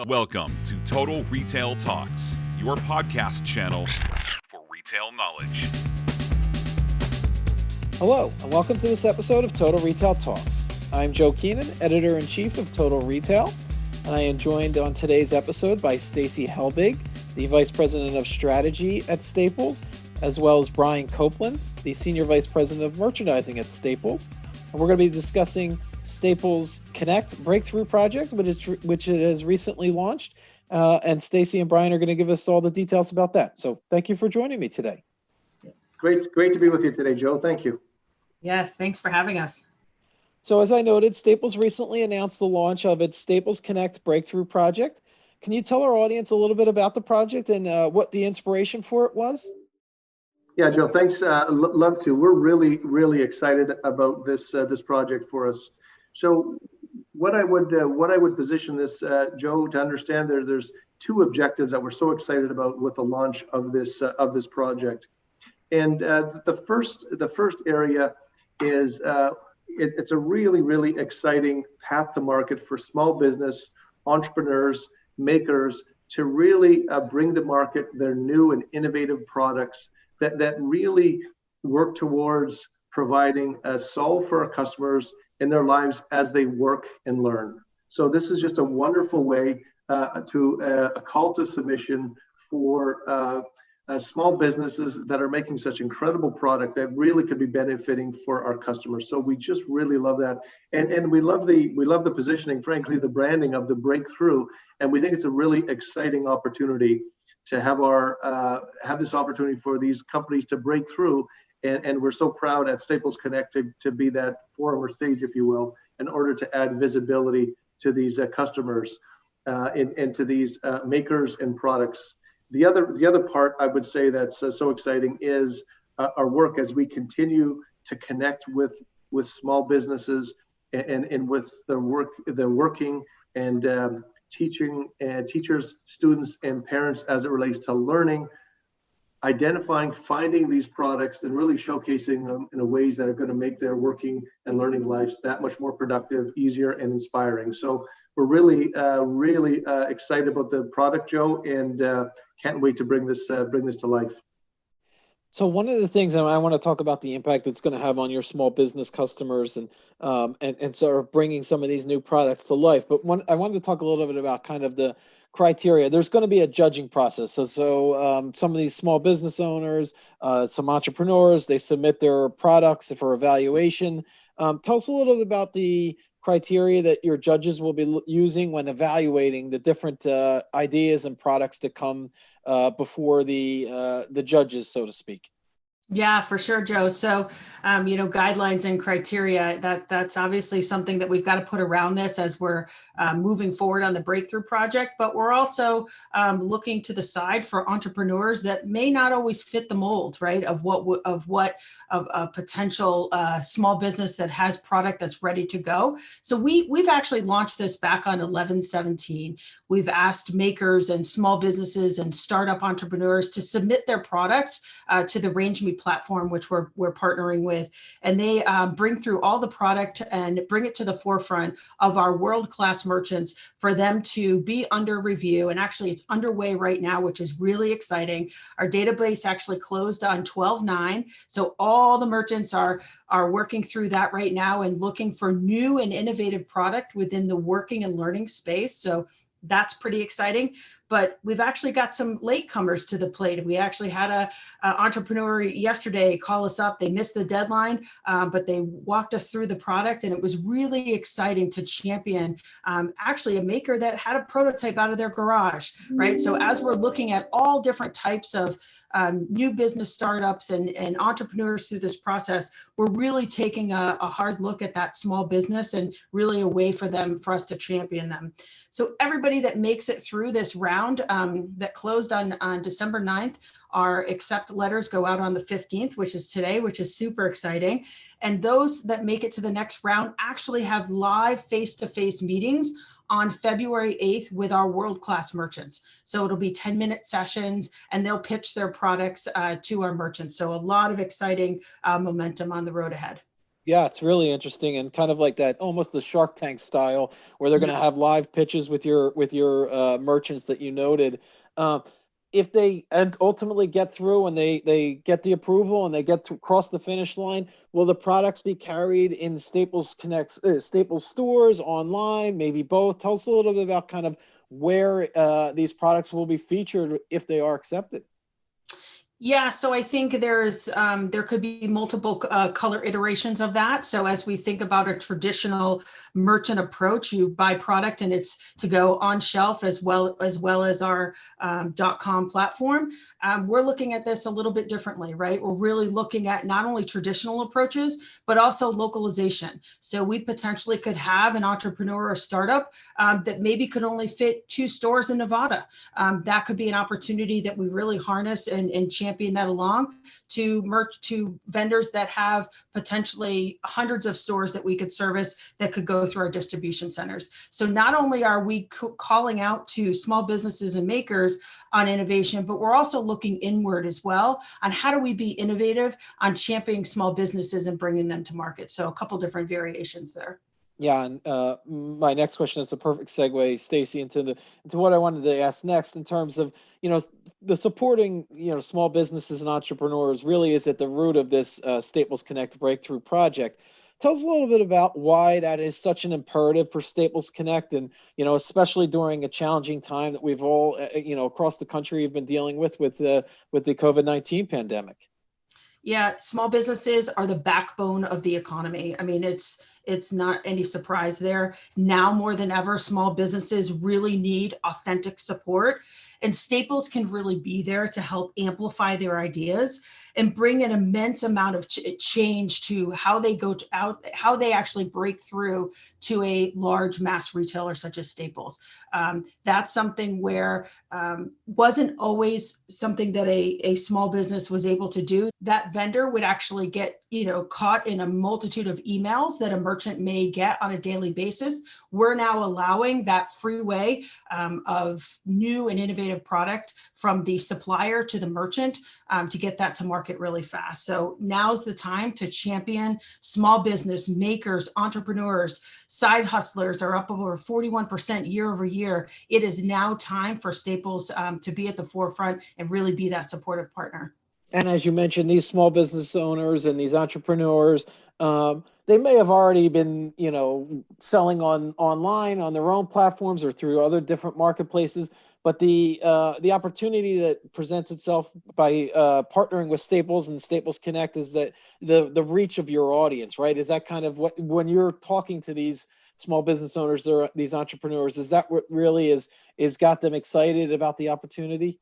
Welcome to Total Retail Talks, your podcast channel for retail knowledge. Hello, and welcome to this episode of Total Retail Talks. I'm Joe Keenan, Editor-in-Chief of Total Retail, and I am joined on today's episode by Stacy Helbig, the Vice President of Strategy at Staples, as well as Brian Copeland, the Senior Vice President of Merchandising at Staples. And we're going to be discussing Staples Connect Breakthrough Project, which it has recently launched. And Stacy and Brian are going to give us all the details about that. So thank you for joining me today. Great to be with you today, Joe. Thank you. Yes, thanks for having us. So as I noted, Staples recently announced the launch of its Staples Connect Breakthrough Project. Can you tell our audience a little bit about the project and what the inspiration for it was? Yeah, Joe, thanks. Love to. We're really excited about this project for us. So what I would position this, Joe, to understand there's two objectives that we're so excited about with the launch of this project. And the first area is it's a really exciting path to market for small business entrepreneurs, makers to really bring to market their new and innovative products that really work towards providing a solve for our customers in their lives as they work and learn. So this is just a wonderful way to a call to submission for small businesses that are making such incredible product that really could be benefiting for our customers. So we just really love that, and we love the positioning, frankly, the branding of the breakthrough, and we think it's a really exciting opportunity to have this opportunity for these companies to break through, and we're so proud at Staples Connect to be that forum or stage, if you will, in order to add visibility to these customers and to these makers and products. The other part I would say that's so exciting is our work as we continue to connect with small businesses and with the working and teaching and teachers, students, and parents as it relates to learning, identifying, finding these products and really showcasing them in ways that are going to make their working and learning lives that much more productive, easier, and inspiring. So we're really excited about the product, Joe, and can't wait to bring this to life. So one of the things, and I want to talk about the impact it's going to have on your small business customers and sort of bringing some of these new products to life. But I wanted to talk a little bit about kind of the criteria. There's going to be a judging process. So some of these small business owners, some entrepreneurs, they submit their products for evaluation. Tell us a little bit about the criteria that your judges will be using when evaluating the different ideas and products that come before the judges, so to speak. Yeah, for sure, Joe. So, guidelines and criteria, that's obviously something that we've got to put around this as we're moving forward on the Breakthrough Project. But we're also looking to the side for entrepreneurs that may not always fit the mold, right, of a potential small business that has product that's ready to go. So we've actually launched this back on 11/17. We've asked makers and small businesses and startup entrepreneurs to submit their products to the Range Me platform, which we're partnering with, and they bring through all the product and bring it to the forefront of our world-class merchants for them to be under review. And actually, it's underway right now, which is really exciting. Our database actually closed on 12/9, so all the merchants are working through that right now and looking for new and innovative product within the working and learning space. So that's pretty exciting. But we've actually got some latecomers to the plate. We actually had a entrepreneur yesterday call us up. They missed the deadline, but they walked us through the product, and it was really exciting to champion actually a maker that had a prototype out of their garage, right? So as we're looking at all different types of new business startups and entrepreneurs through this process, we're really taking a hard look at that small business and really a way for us to champion them. So everybody that makes it through this round that closed on December 9th, our accept letters go out on the 15th, which is today, which is super exciting. And those that make it to the next round actually have live face-to-face meetings on February 8th with our world-class merchants. So it'll be 10-minute sessions, and they'll pitch their products to our merchants. So a lot of exciting momentum on the road ahead. Yeah, it's really interesting and kind of like that, almost the Shark Tank style, where they're going to have live pitches with your merchants that you noted. Uh, if they and ultimately get through and they get the approval and they get to cross the finish line, will the products be carried in Staples stores, online, maybe both? Tell us a little bit about kind of where these products will be featured if they are accepted. Yeah, so I think there could be multiple color iterations of that. So as we think about a traditional merchant approach, you buy product and it's to go on shelf as our .com platform. We're looking at this a little bit differently, right? We're really looking at not only traditional approaches, but also localization. So we potentially could have an entrepreneur or startup that maybe could only fit 2 stores in Nevada. That could be an opportunity that we really harness and champion that along to vendors that have potentially hundreds of stores that we could service that could go through our distribution centers. So not only are we calling out to small businesses and makers on innovation, but we're also looking inward as well on how do we be innovative on championing small businesses and bringing them to market. So a couple different variations there. Yeah, and my next question is a perfect segue, Stacy, into what I wanted to ask next in terms of, the supporting, small businesses and entrepreneurs really is at the root of this Staples Connect Breakthrough Project. Tell us a little bit about why that is such an imperative for Staples Connect, and especially during a challenging time that we've all, across the country have been dealing with the COVID-19 pandemic. Yeah, small businesses are the backbone of the economy. I mean, it's not any surprise there. Now more than ever, small businesses really need authentic support, and Staples can really be there to help amplify their ideas and bring an immense amount of change to how they how they actually break through to a large mass retailer such as Staples. That's something where wasn't always something that a small business was able to do. That vendor would actually get caught in a multitude of emails that a merchant may get on a daily basis. We're now allowing that free way of new and innovative product from the supplier to the merchant to get that to market really fast. So now's the time to champion small business makers, entrepreneurs, side hustlers are up over 41% year over year. It is now time for Staples to be at the forefront and really be that supportive partner. And as you mentioned, these small business owners and these entrepreneurs, they may have already been, selling online on their own platforms or through other different marketplaces. But the opportunity that presents itself by partnering with Staples and Staples Connect is that the reach of your audience, right? Is that kind of what, when you're talking to these small business owners or these entrepreneurs, is that what really is got them excited about the opportunity?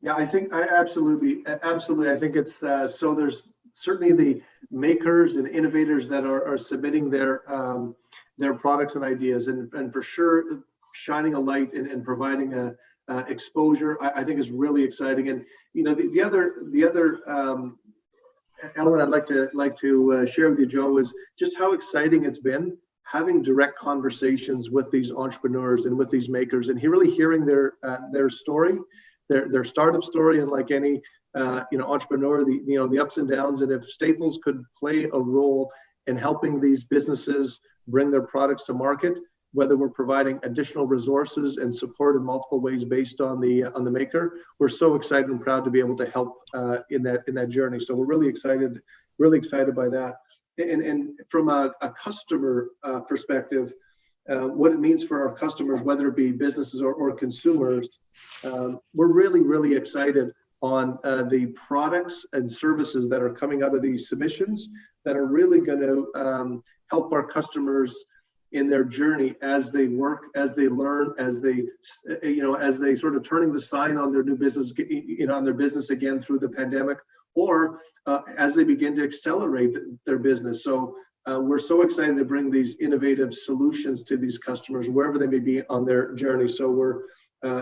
Yeah, I think absolutely. I think it's so there's certainly the makers and innovators that are submitting their products and ideas, and for sure shining a light and providing a exposure, I think is really exciting. And the other element I'd like to share with you, Joe, is just how exciting it's been having direct conversations with these entrepreneurs and with these makers, and really hearing their story, their startup story, and like any entrepreneur, the ups and downs. And if Staples could play a role in helping these businesses bring their products to market, whether we're providing additional resources and support in multiple ways based on the maker, we're so excited and proud to be able to help in that journey. So we're really excited by that. And from a customer perspective, what it means for our customers, whether it be businesses or consumers, we're really excited on the products and services that are coming out of these submissions that are really going to help our customers in their journey as they work, as they learn, as they sort of turning the sign on their new business, on their business again through the pandemic, or as they begin to accelerate their business. So we're so excited to bring these innovative solutions to these customers wherever they may be on their journey. So we're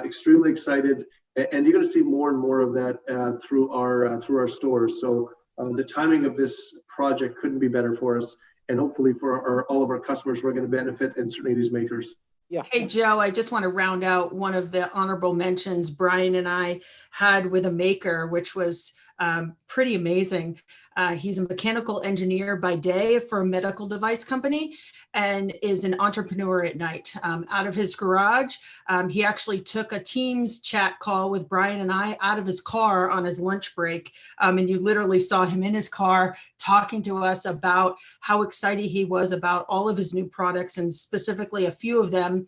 extremely excited, and you're going to see more and more of that through our stores. So the timing of this project couldn't be better for us, and hopefully for all of our customers, we're going to benefit, and certainly these makers. Yeah. Hey, Joe, I just want to round out one of the honorable mentions Brian and I had with a maker, which was pretty amazing. He's a mechanical engineer by day for a medical device company and is an entrepreneur at night. Out of his garage, he actually took a Teams chat call with Brian and I out of his car on his lunch break. And you literally saw him in his car talking to us about how excited he was about all of his new products, and specifically a few of them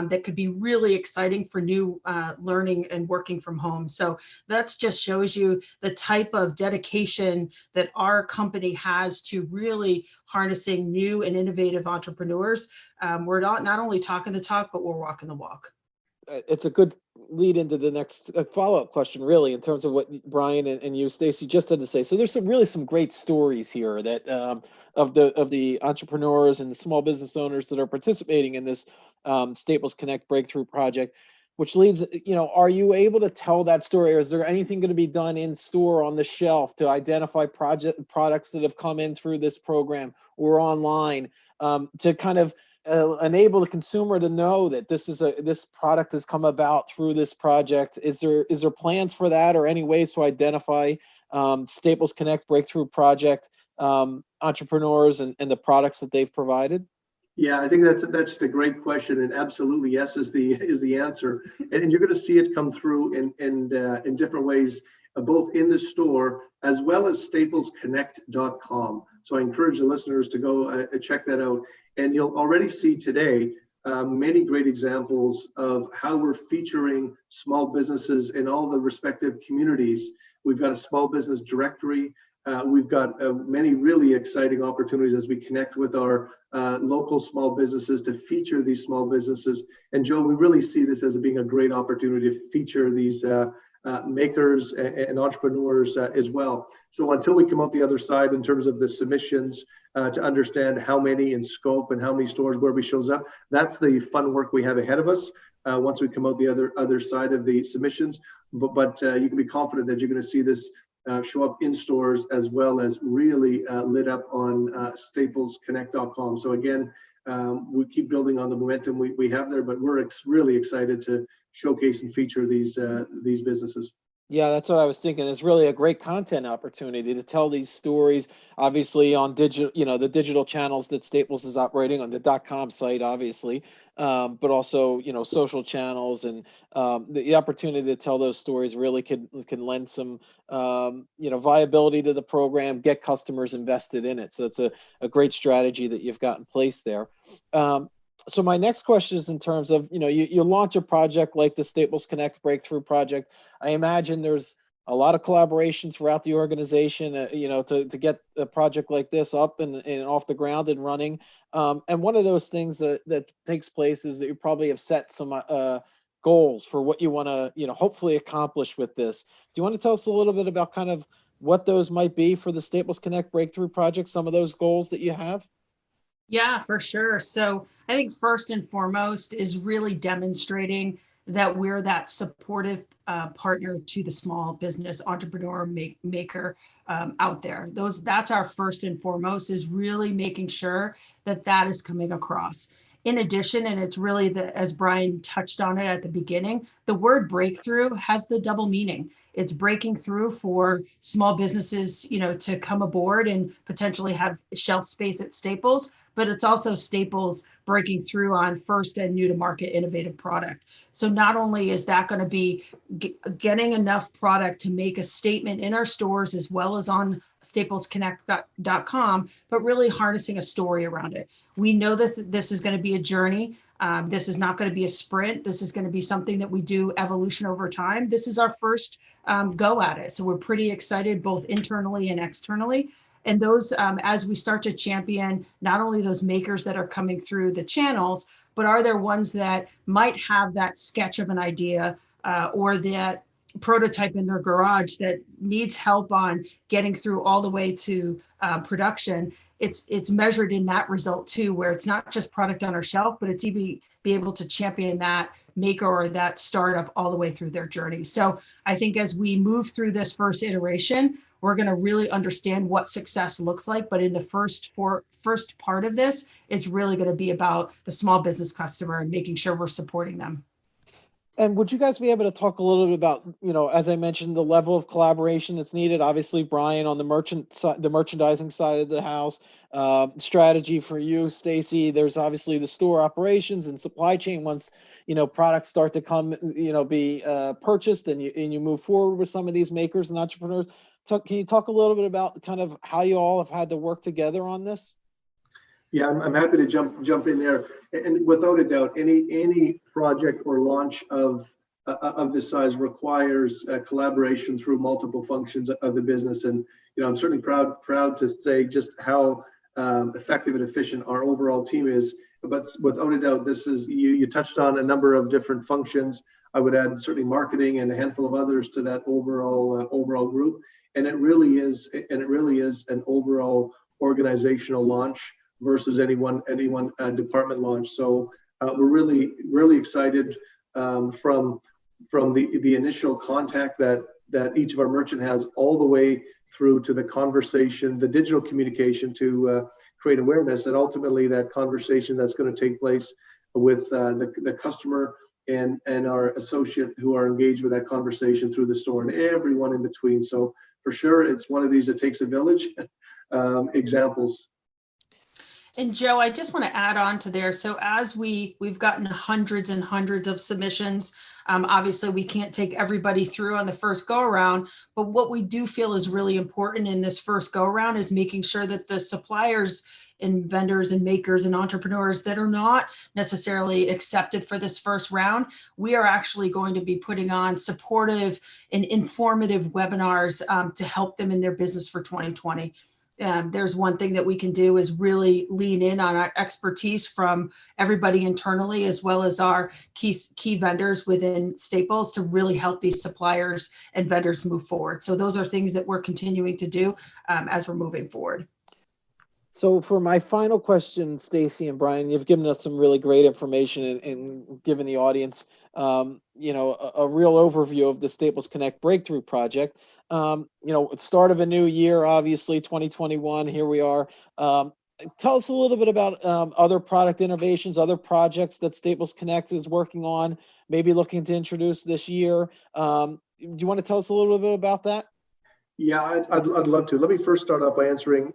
that could be really exciting for new learning and working from home. So that just shows you the type of dedication that our company has to really harnessing new and innovative entrepreneurs. We're not only talking the talk, but we're walking the walk. It's a good lead into the next follow-up question, really, in terms of what Brian and you, Stacy, just had to say. So there's some great stories here that of the entrepreneurs and the small business owners that are participating in this Staples Connect Breakthrough Project, which leads, are you able to tell that story, or is there anything going to be done in store on the shelf to identify products that have come in through this program or online to kind of enable the consumer to know that this product has come about through this project? Is there plans for that, or any ways to identify Staples Connect Breakthrough Project entrepreneurs and the products that they've provided? Yeah, I think that's just a great question, and absolutely yes is the answer. And you're going to see it come through in different ways, both in the store as well as staplesconnect.com. So I encourage the listeners to go check that out, and you'll already see today many great examples of how we're featuring small businesses in all the respective communities. We've got a small business directory. We've got many really exciting opportunities as we connect with our local small businesses to feature these small businesses. And Joe, we really see this as being a great opportunity to feature these makers and entrepreneurs as well. So until we come out the other side in terms of the submissions to understand how many in scope and how many stores where we shows up, that's the fun work we have ahead of us once we come out the other side of the submissions. But you can be confident that you're going to see this show up in stores as well as really lit up on staplesconnect.com. So again, we keep building on the momentum we have there, but we're really excited to showcase and feature these businesses. Yeah, that's what I was thinking. It's really a great content opportunity to tell these stories, obviously on digital, the digital channels that Staples is operating on, the .com site, obviously, but also, social channels, and the opportunity to tell those stories really can lend some, viability to the program, get customers invested in it. So it's a great strategy that you've got in place there. So my next question is in terms of, you launch a project like the Staples Connect Breakthrough Project. I imagine there's a lot of collaboration throughout the organization, to get a project like this up and off the ground and running. And one of those things that takes place is that you probably have set some goals for what you want to, hopefully accomplish with this. Do you want to tell us a little bit about kind of what those might be for the Staples Connect Breakthrough Project, some of those goals that you have? Yeah, for sure. So I think first and foremost is really demonstrating that we're that supportive partner to the small business entrepreneur maker out there. That's our first and foremost, is really making sure that is coming across. In addition, and it's really as Brian touched on it at the beginning, the word breakthrough has the double meaning. It's breaking through for small businesses, to come aboard and potentially have shelf space at Staples, but it's also Staples breaking through on first and new to market innovative product. So not only is that going to be getting enough product to make a statement in our stores as well as on staplesconnect.com, but really harnessing a story around it. We know that this is going to be a journey. This is not going to be a sprint. This is going to be something that we do evolution over time. This is our first go at it. So we're pretty excited both internally and externally. And those, as we start to champion not only those makers that are coming through the channels, but are there ones that might have that sketch of an idea or that prototype in their garage that needs help on getting through all the way to production? It's measured in that result too, where it's not just product on our shelf, but it's even be able to champion that maker or that startup all the way through their journey. So I think as we move through this first iteration, we're going to really understand what success looks like. But in the first part of this, it's really going to be about the small business customer and making sure we're supporting them. And would you guys be able to talk a little bit about, as I mentioned, the level of collaboration that's needed? Obviously, Brian on the the merchandising side of the house, strategy for you, Stacy. There's obviously the store operations and supply chain. Once products start to come, be purchased, and you move forward with some of these makers and entrepreneurs. Can you talk a little bit about kind of how you all have had to work together on this? Yeah, I'm happy to jump in there. And without a doubt, any project or launch of this size requires collaboration through multiple functions of the business. And I'm certainly proud to say just how effective and efficient our overall team is. But without a doubt, this is you touched on a number of different functions. I would add certainly marketing and a handful of others to that overall group. And it really is an overall organizational launch versus any one department launch. So we're really excited from the initial contact that each of our merchant has, all the way through to the conversation, the digital communication to create awareness, and ultimately that conversation that's going to take place with the customer and our associate who are engaged with that conversation through the store, and everyone in between. So for sure, it's one of these that takes a village examples. And Joe, I just want to add on to there. So as we've gotten hundreds and hundreds of submissions, obviously we can't take everybody through on the first go around, but what we do feel is really important in this first go around is making sure that the suppliers and vendors and makers and entrepreneurs that are not necessarily accepted for this first round, we are actually going to be putting on supportive and informative webinars to help them in their business for 2020. There's one thing that we can do is really lean in on our expertise from everybody internally, as well as our key vendors within Staples, to really help these suppliers and vendors move forward. So those are things that we're continuing to do as we're moving forward. So for my final question, Stacy and Brian, you've given us some really great information and given the audience, a real overview of the Staples Connect Breakthrough Project. Start of a new year, obviously 2021, here we are. Tell us a little bit about other product innovations, other projects that Staples Connect is working on, maybe looking to introduce this year. Do you want to tell us a little bit about that? Yeah, I'd love to. Let me first start off by answering.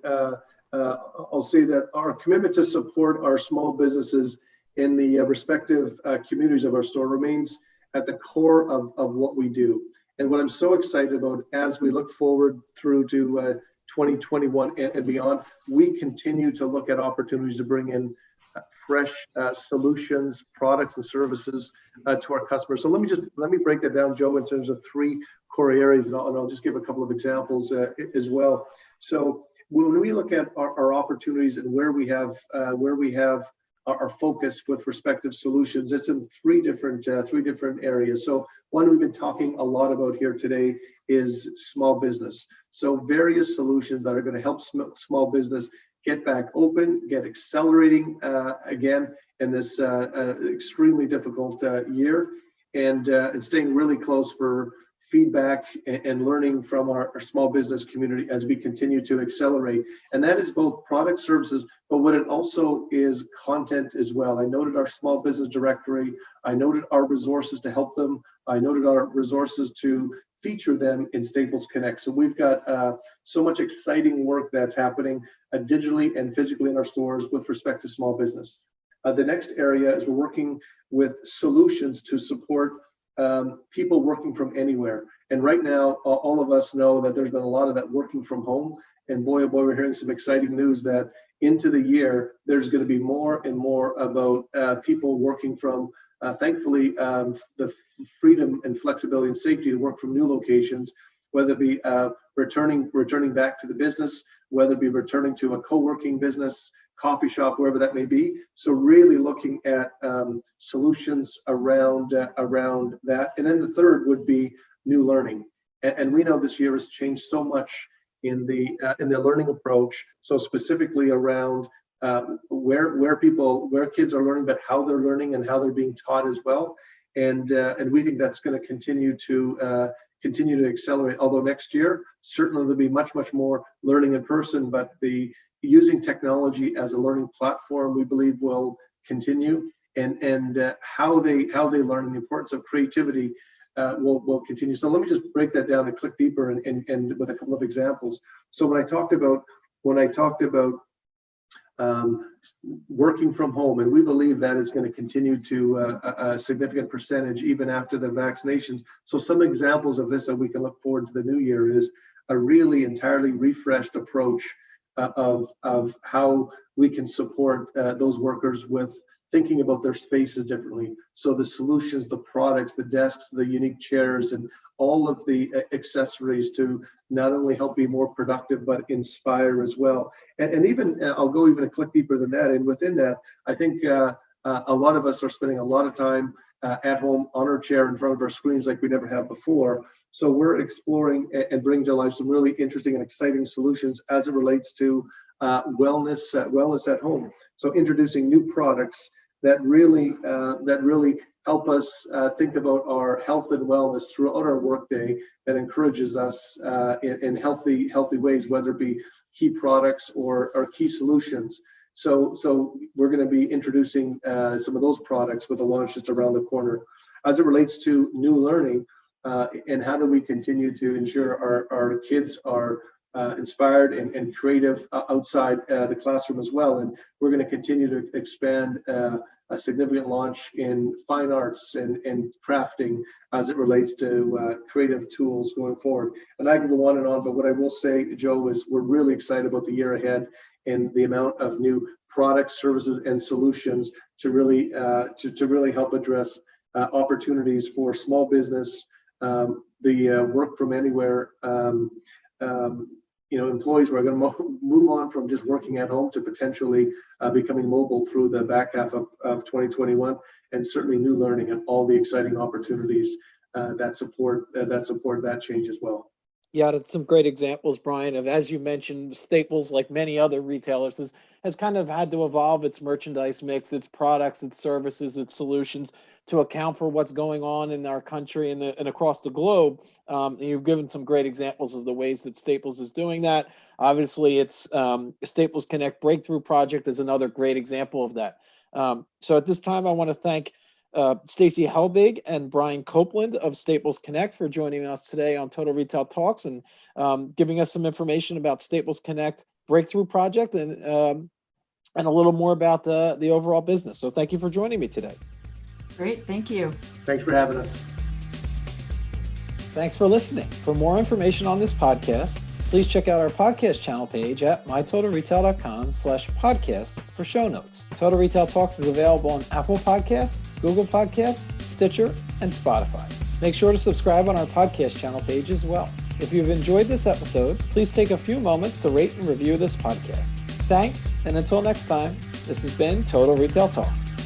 I'll say that our commitment to support our small businesses in the respective communities of our store remains at the core of what we do. And what I'm so excited about as we look forward through to 2021 and beyond, we continue to look at opportunities to bring in fresh solutions, products, and services to our customers. So let me break that down, Joe, in terms of three core areas, and I'll just give a couple of examples as well. So when we look at our opportunities and where we have our focus with respective solutions, it's in three different areas. So one we've been talking a lot about here today is small business. So various solutions that are going to help small business get back open, get accelerating again in this extremely difficult year, and staying really close for feedback and learning from our small business community as we continue to accelerate. And that is both product, services, but what it also is content as well. I noted our small business directory. I noted our resources to help them. I noted our resources to feature them in Staples Connect. So we've got so much exciting work that's happening digitally and physically in our stores with respect to small business. The next area is we're working with solutions to support people working from anywhere. And right now, all of us know that there's been a lot of that working from home. And boy, oh boy, we're hearing some exciting news that into the year, there's going to be more and more about people working from, thankfully, the freedom and flexibility and safety to work from new locations, whether it be returning back to the business, whether it be returning to a co-working business, coffee shop, wherever that may be. So really looking at solutions around that. And then the third would be new learning. And we know this year has changed so much in the learning approach. So specifically around where kids are learning, but how they're learning and how they're being taught as well. And we think that's going to continue to accelerate. Although next year certainly there'll be much more learning in person, but the using technology as a learning platform, we believe, will continue. and how they learn, and the importance of creativity will continue. So let me just break that down and click deeper and with a couple of examples. So when I talked about working from home, and we believe that is going to continue to a significant percentage even after the vaccinations. So some examples of this that we can look forward to the new year is a really entirely refreshed approach of how we can support those workers with thinking about their spaces differently. So the solutions, the products, the desks, the unique chairs, and all of the accessories to not only help be more productive, but inspire as well. And even, I'll go even a click deeper than that. And within that, I think a lot of us are spending a lot of time at home on our chair in front of our screens like we never have before. So we're exploring and bringing to life some really interesting and exciting solutions as it relates to wellness at home. So introducing new products that really help us think about our health and wellness throughout our workday, that encourages us in healthy ways, whether it be key products or key solutions. So we're going to be introducing some of those products with a launch just around the corner. As it relates to new learning, and how do we continue to ensure our kids are inspired and creative outside the classroom as well. And we're going to continue to expand a significant launch in fine arts and crafting as it relates to creative tools going forward. And I can go on and on, but what I will say, Joe, is we're really excited about the year ahead and the amount of new products, services, and solutions to really help address opportunities for small business, the work from anywhere, employees who are going to move on from just working at home to potentially becoming mobile through the back half of 2021, and certainly new learning and all the exciting opportunities that support that change as well. Yeah, that's some great examples, Brian, of, as you mentioned, Staples, like many other retailers, has kind of had to evolve its merchandise mix, its products, its services, its solutions to account for what's going on in our country and across the globe. And you've given some great examples of the ways that Staples is doing that. Obviously, it's Staples Connect Breakthrough Project is another great example of that. So at this time, I want to thank Stacy Helbig and Brian Copeland of Staples Connect for joining us today on Total Retail Talks and giving us some information about Staples Connect Breakthrough Project and a little more about the overall business. So thank you for joining me today. Great, thank you. Thanks for having us. Thanks for listening. For more information on this podcast, please check out our podcast channel page at mytotalretail.com/podcast for show notes. Total Retail Talks is available on Apple Podcasts, Google Podcasts, Stitcher, and Spotify. Make sure to subscribe on our podcast channel page as well. If you've enjoyed this episode, please take a few moments to rate and review this podcast. Thanks, and until next time, this has been Total Retail Talks.